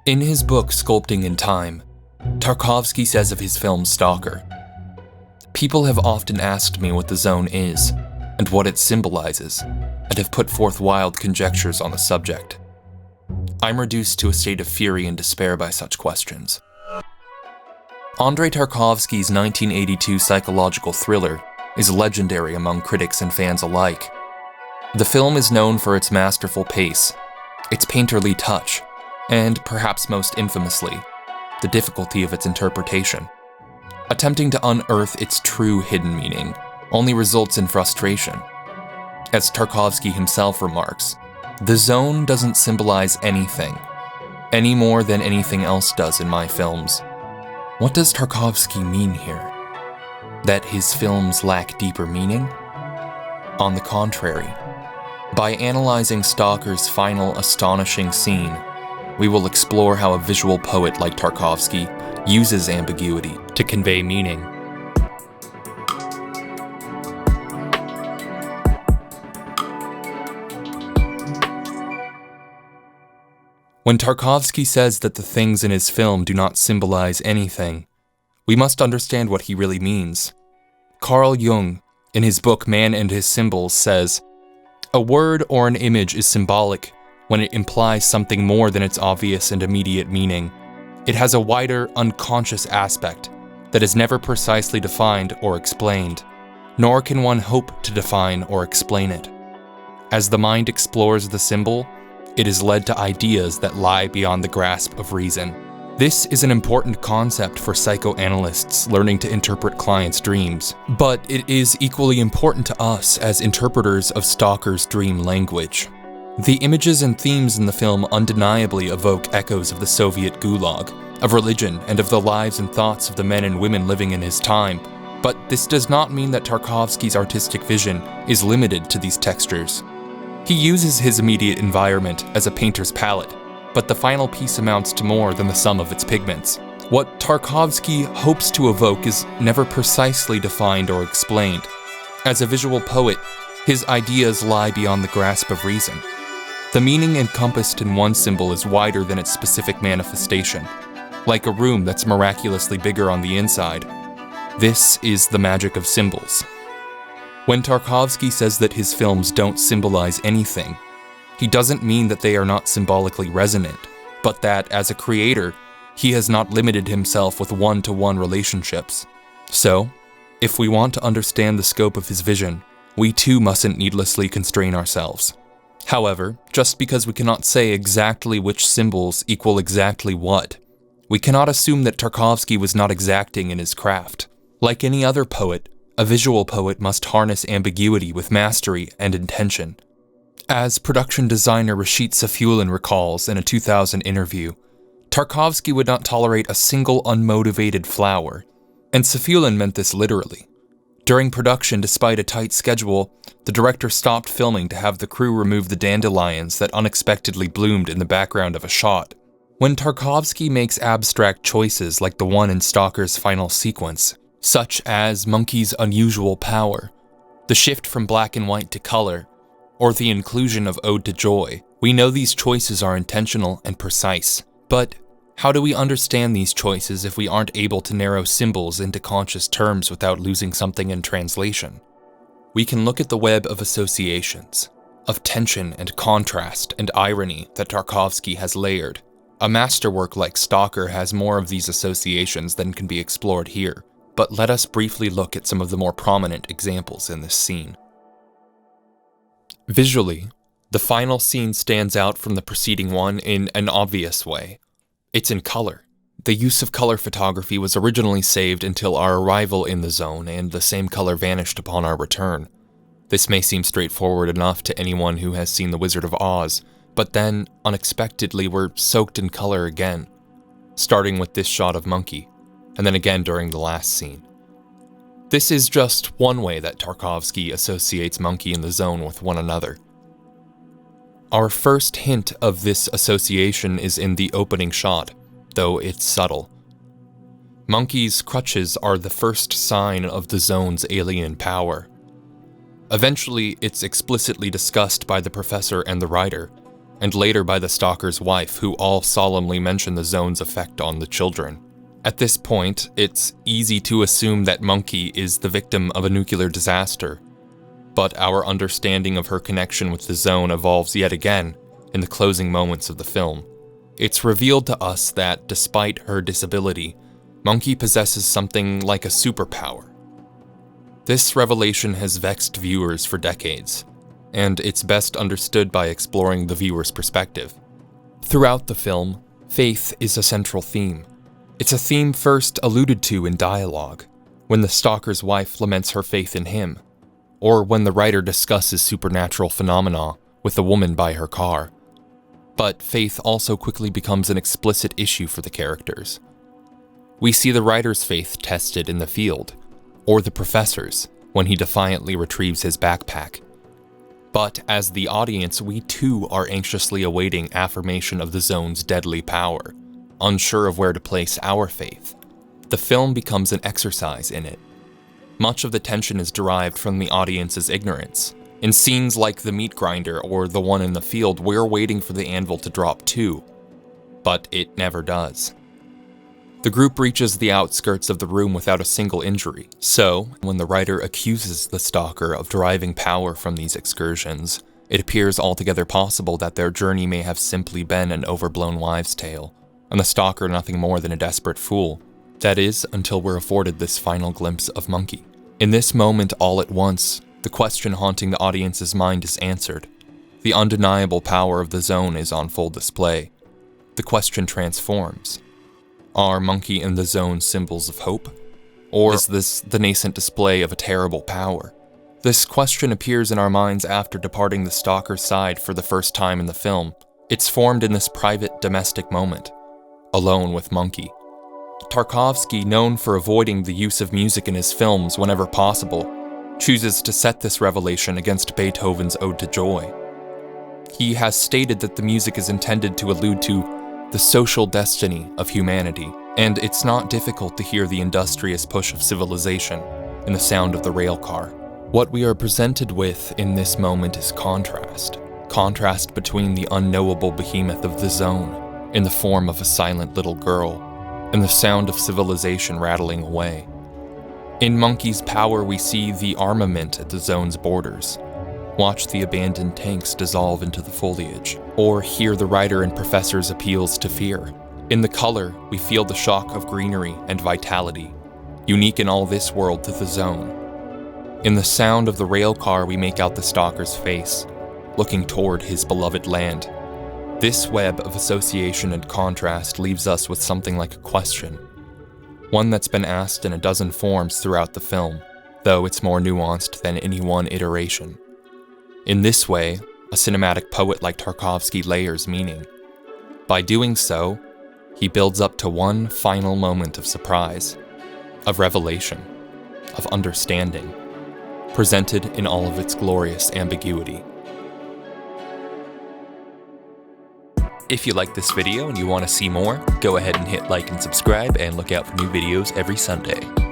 In his book Sculpting in Time, Tarkovsky says of his film Stalker, "People have often asked me what the zone is, and what it symbolizes, and have put forth wild conjectures on the subject. I'm reduced to a state of fury and despair by such questions." Andrei Tarkovsky's 1982 psychological thriller is legendary among critics and fans alike. The film is known for its masterful pace, its painterly touch, and perhaps most infamously, the difficulty of its interpretation. Attempting to unearth its true hidden meaning only results in frustration. As Tarkovsky himself remarks, "The zone doesn't symbolize anything, any more than anything else does in my films." What does Tarkovsky mean here? That his films lack deeper meaning? On the contrary, by analyzing Stalker's final astonishing scene, we will explore how a visual poet like Tarkovsky uses ambiguity to convey meaning. When Tarkovsky says that the things in his film do not symbolize anything, we must understand what he really means. Carl Jung, in his book Man and His Symbols, says, "A word or an image is symbolic when it implies something more than its obvious and immediate meaning. It has a wider, unconscious aspect that is never precisely defined or explained, nor can one hope to define or explain it. As the mind explores the symbol, it is led to ideas that lie beyond the grasp of reason." This is an important concept for psychoanalysts learning to interpret clients' dreams, but it is equally important to us as interpreters of Stalker's dream language. The images and themes in the film undeniably evoke echoes of the Soviet Gulag, of religion, and of the lives and thoughts of the men and women living in his time, but this does not mean that Tarkovsky's artistic vision is limited to these textures. He uses his immediate environment as a painter's palette, but the final piece amounts to more than the sum of its pigments. What Tarkovsky hopes to evoke is never precisely defined or explained. As a visual poet, his ideas lie beyond the grasp of reason. The meaning encompassed in one symbol is wider than its specific manifestation, like a room that's miraculously bigger on the inside. This is the magic of symbols. When Tarkovsky says that his films don't symbolize anything, he doesn't mean that they are not symbolically resonant, but that, as a creator, he has not limited himself with one-to-one relationships. So, if we want to understand the scope of his vision, we too mustn't needlessly constrain ourselves. However, just because we cannot say exactly which symbols equal exactly what, we cannot assume that Tarkovsky was not exacting in his craft. Like any other poet, a visual poet must harness ambiguity with mastery and intention. As production designer Rashid Safulin recalls in a 2000 interview, Tarkovsky would not tolerate a single unmotivated flower, and Safulin meant this literally. During production, despite a tight schedule, the director stopped filming to have the crew remove the dandelions that unexpectedly bloomed in the background of a shot. When Tarkovsky makes abstract choices like the one in Stalker's final sequence, such as Monkey's unusual power, the shift from black and white to color, or the inclusion of Ode to Joy, we know these choices are intentional and precise. But how do we understand these choices if we aren't able to narrow symbols into conscious terms without losing something in translation? We can look at the web of associations, of tension and contrast and irony that Tarkovsky has layered. A masterwork like Stalker has more of these associations than can be explored here, but let us briefly look at some of the more prominent examples in this scene. Visually, the final scene stands out from the preceding one in an obvious way. It's in color. The use of color photography was originally saved until our arrival in the zone, and the same color vanished upon our return. This may seem straightforward enough to anyone who has seen The Wizard of Oz, but then, unexpectedly, we're soaked in color again, starting with this shot of Monkey, and then again during the last scene. This is just one way that Tarkovsky associates Monkey and the zone with one another. Our first hint of this association is in the opening shot, though it's subtle. Monkey's crutches are the first sign of the zone's alien power. Eventually, it's explicitly discussed by the professor and the writer, and later by the Stalker's wife, who all solemnly mention the zone's effect on the children. At this point, it's easy to assume that Monkey is the victim of a nuclear disaster, but our understanding of her connection with the zone evolves yet again in the closing moments of the film. It's revealed to us that, despite her disability, Monkey possesses something like a superpower. This revelation has vexed viewers for decades, and it's best understood by exploring the viewer's perspective. Throughout the film, faith is a central theme. It's a theme first alluded to in dialogue, when the Stalker's wife laments her faith in him, or when the writer discusses supernatural phenomena with a woman by her car. But faith also quickly becomes an explicit issue for the characters. We see the writer's faith tested in the field, or the professor's when he defiantly retrieves his backpack. But as the audience, we too are anxiously awaiting affirmation of the zone's deadly power, unsure of where to place our faith. The film becomes an exercise in it. Much of the tension is derived from the audience's ignorance. In scenes like the meat grinder or the one in the field, we're waiting for the anvil to drop too, but it never does. The group reaches the outskirts of the room without a single injury, so when the writer accuses the Stalker of deriving power from these excursions, it appears altogether possible that their journey may have simply been an overblown wives' tale, and the Stalker nothing more than a desperate fool. That is, until we're afforded this final glimpse of Monkey. In this moment, all at once, the question haunting the audience's mind is answered. The undeniable power of the zone is on full display. The question transforms. Are Monkey and the zone symbols of hope? Or is this the nascent display of a terrible power? This question appears in our minds after departing the Stalker's side for the first time in the film. It's formed in this private, domestic moment, alone with Monkey. Tarkovsky, known for avoiding the use of music in his films whenever possible, chooses to set this revelation against Beethoven's Ode to Joy. He has stated that the music is intended to allude to the social destiny of humanity, and it's not difficult to hear the industrious push of civilization in the sound of the rail car. What we are presented with in this moment is contrast. Contrast between the unknowable behemoth of the zone, in the form of a silent little girl, and the sound of civilization rattling away. In Monkey's power, we see the armament at the zone's borders, watch the abandoned tanks dissolve into the foliage, or hear the writer and professor's appeals to fear. In the color, we feel the shock of greenery and vitality, unique in all this world to the zone. In the sound of the rail car, we make out the Stalker's face, looking toward his beloved land. This web of association and contrast leaves us with something like a question, one that's been asked in a dozen forms throughout the film, though it's more nuanced than any one iteration. In this way, a cinematic poet like Tarkovsky layers meaning. By doing so, he builds up to one final moment of surprise, of revelation, of understanding, presented in all of its glorious ambiguity. If you like this video and you want to see more, go ahead and hit like and subscribe and look out for new videos every Sunday.